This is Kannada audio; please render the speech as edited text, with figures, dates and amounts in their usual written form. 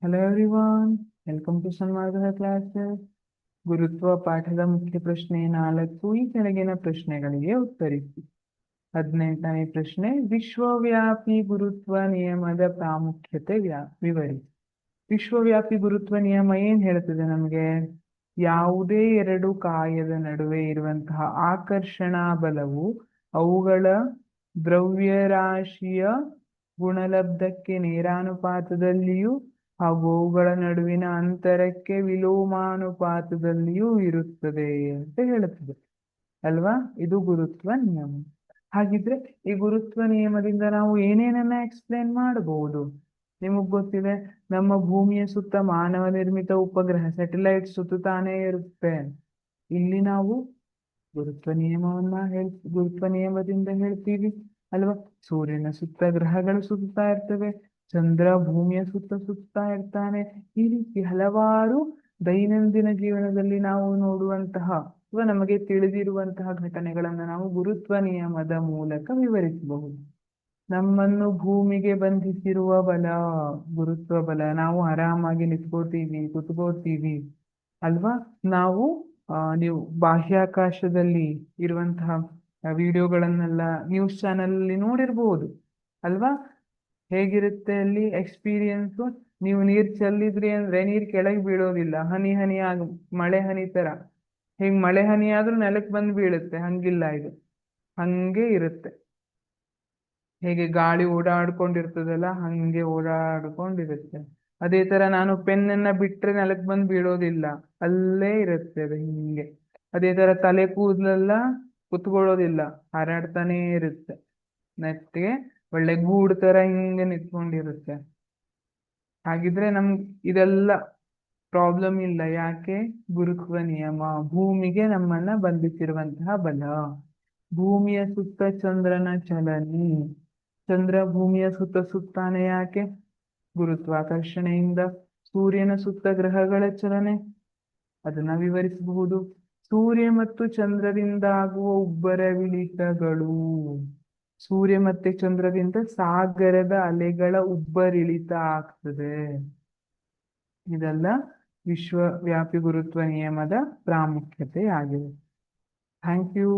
Hello everyone, welcome to Sanvargala classes. ಗುರುತ್ವ ಪಾಠದ ಮುಖ್ಯ ಪ್ರಶ್ನೆ 4 ಈ ಕೆಳಗಿನ ಪ್ರಶ್ನೆಗಳಿಗೆ ಉತ್ತರಿಸಿ. 18ನೇ ಪ್ರಶ್ನೆ, ವಿಶ್ವವ್ಯಾಪಿ ಗುರುತ್ವ ನಿಯಮದ ಪ್ರಾಮುಖ್ಯತೆ ವಿವರಿಸಿ. ವಿಶ್ವವ್ಯಾಪಿ ಗುರುತ್ವ ನಿಯಮ ಏನ್ ಹೇಳ್ತದೆ ನಮಗೆ? ಯಾವುದೇ ಎರಡು ಕಾಯದ ನಡುವೆ ಇರುವಂತಹ ಆಕರ್ಷಣಾ ಬಲವು ಅವುಗಳ ದ್ರವ್ಯರಾಶಿಯ ಗುಣಲಬ್ಧಕ್ಕೆ ನೇರಾನುಪಾತದಲ್ಲಿಯೂ ಹಾಗೂ ಅವುಗಳ ನಡುವಿನ ಅಂತರಕ್ಕೆ ವಿಲೋಮಾನುಪಾತದಲ್ಲಿಯೂ ಇರುತ್ತದೆ ಅಂತ ಹೇಳುತ್ತದೆ ಅಲ್ವಾ? ಇದು ಗುರುತ್ವ ನಿಯಮ. ಹಾಗಿದ್ರೆ ಈ ಗುರುತ್ವ ನಿಯಮದಿಂದ ನಾವು ಏನೇನನ್ನ ಎಕ್ಸ್ಪ್ಲೇನ್ ಮಾಡಬಹುದು? ನಿಮಗ್ ಗೊತ್ತಿದೆ, ನಮ್ಮ ಭೂಮಿಯ ಸುತ್ತ ಮಾನವ ನಿರ್ಮಿತ ಉಪಗ್ರಹ ಸ್ಯಾಟಲೈಟ್ ಸುತ್ತಾನೇ ಇರುತ್ತೆ. ಇಲ್ಲಿ ನಾವು ಗುರುತ್ವ ನಿಯಮದಿಂದ ಹೇಳ್ತೀವಿ ಅಲ್ವಾ? ಸೂರ್ಯನ ಸುತ್ತ ಗ್ರಹಗಳು ಸುತ್ತಾ ಇರ್ತವೆ, ಚಂದ್ರ ಭೂಮಿಯ ಸುತ್ತಾ ಇರ್ತಾನೆ. ಈ ರೀತಿ ಹಲವಾರು ದೈನಂದಿನ ಜೀವನದಲ್ಲಿ ನಾವು ನೋಡುವಂತಹ ಅಥವಾ ನಮಗೆ ತಿಳಿದಿರುವಂತಹ ಘಟನೆಗಳನ್ನ ನಾವು ಗುರುತ್ವ ನಿಯಮದ ಮೂಲಕ ವಿವರಿಸಬಹುದು. ನಮ್ಮನ್ನು ಭೂಮಿಗೆ ಬಂಧಿಸಿರುವ ಬಲ ಗುರುತ್ವ ಬಲ. ನಾವು ಆರಾಮಾಗಿ ನಿಂತ್ಕೋತೀವಿ, ಕುತ್ಕೋತೀವಿ ಅಲ್ವಾ? ನಾವು ನೀವು ಬಾಹ್ಯಾಕಾಶದಲ್ಲಿ ಇರುವಂತಹ ವಿಡಿಯೋಗಳನ್ನೆಲ್ಲ ನ್ಯೂಸ್ ಚಾನೆಲ್ ಅಲ್ಲಿ ನೋಡಿರ್ಬೋದು ಅಲ್ವಾ? ಹೇಗಿರುತ್ತೆ ಅಲ್ಲಿ ಎಕ್ಸ್ಪೀರಿಯನ್ಸ್? ನೀವು ನೀರ್ ಚೆಲ್ಲಿದ್ರಿ ಅಂದ್ರೆ ನೀರ್ ಕೆಳಗೆ ಬೀಳೋದಿಲ್ಲ, ಹನಿ ಹನಿ ಆಗ ಮಳೆ ಹನಿ ತರ. ಹಿಂಗ್ ಮಳೆ ಹನಿ ಆದ್ರೂ ನೆಲಕ್ಕೆ ಬಂದು ಬೀಳುತ್ತೆ, ಹಂಗಿಲ್ಲ ಇದು, ಹಂಗೆ ಇರುತ್ತೆ. ಹೇಗೆ ಗಾಳಿ ಓಡಾಡ್ಕೊಂಡಿರ್ತದಲ್ಲ ಹಂಗೆ ಓಡಾಡ್ಕೊಂಡಿರುತ್ತೆ. ಅದೇ ತರ ನಾನು ಪೆನ್ನನ್ನ ಬಿಟ್ರೆ ನೆಲಕ್ಕೆ ಬಂದು ಬೀಳೋದಿಲ್ಲ, ಅಲ್ಲೇ ಇರುತ್ತೆ ಅದು ಹಿಂಗೆ. ಅದೇ ತರ ತಲೆ ಕೂದಲೆಲ್ಲ ಕುತ್ಕೊಳ್ಳೋದಿಲ್ಲ, ಹಾರಾಡ್ತಾನೆ ಇರುತ್ತೆ. ನೆಟ್ಟಿಗೆ ಒಳ್ಳೆ ಗೂಡು ತರ ಹಿಂಗೆ ನಿಂತ್ಕೊಂಡಿರುತ್ತೆ. ಹಾಗಿದ್ರೆ ಇದೆಲ್ಲ ಪ್ರಾಬ್ಲಮ್ ಇಲ್ಲ. ಯಾಕೆ? ಗುರುತ್ವ ನಿಯಮ ಭೂಮಿಗೆ ನಮ್ಮನ್ನ ಬಂಧಿಸಿರುವಂತಹ ಬಲ. ಭೂಮಿಯ ಸುತ್ತ ಚಂದ್ರನ ಚಲನೆ. ಚಂದ್ರ ಭೂಮಿಯ ಸುತ್ತಾನೆ ಯಾಕೆ? ಗುರುತ್ವಾಕರ್ಷಣೆಯಿಂದ. ಸೂರ್ಯನ ಸುತ್ತ ಗ್ರಹಗಳ ಚಲನೆ, ಅದನ್ನ ವಿವರಿಸಬಹುದು. ಸೂರ್ಯ ಮತ್ತು ಚಂದ್ರದಿಂದ ಆಗುವ ಉಬ್ಬರವಿಳಿತಗಳು. ಸೂರ್ಯ ಮತ್ತೆ ಚಂದ್ರದಿಂದ ಸಾಗರದ ಅಲೆಗಳ ಉಬ್ಬರಿಳಿತ ಆಗ್ತದೆ. ಇದೆಲ್ಲ ವಿಶ್ವವ್ಯಾಪಿ ಗುರುತ್ವ ನಿಯಮದ ಪ್ರಾಮುಖ್ಯತೆ ಆಗಿದೆ. Thank you.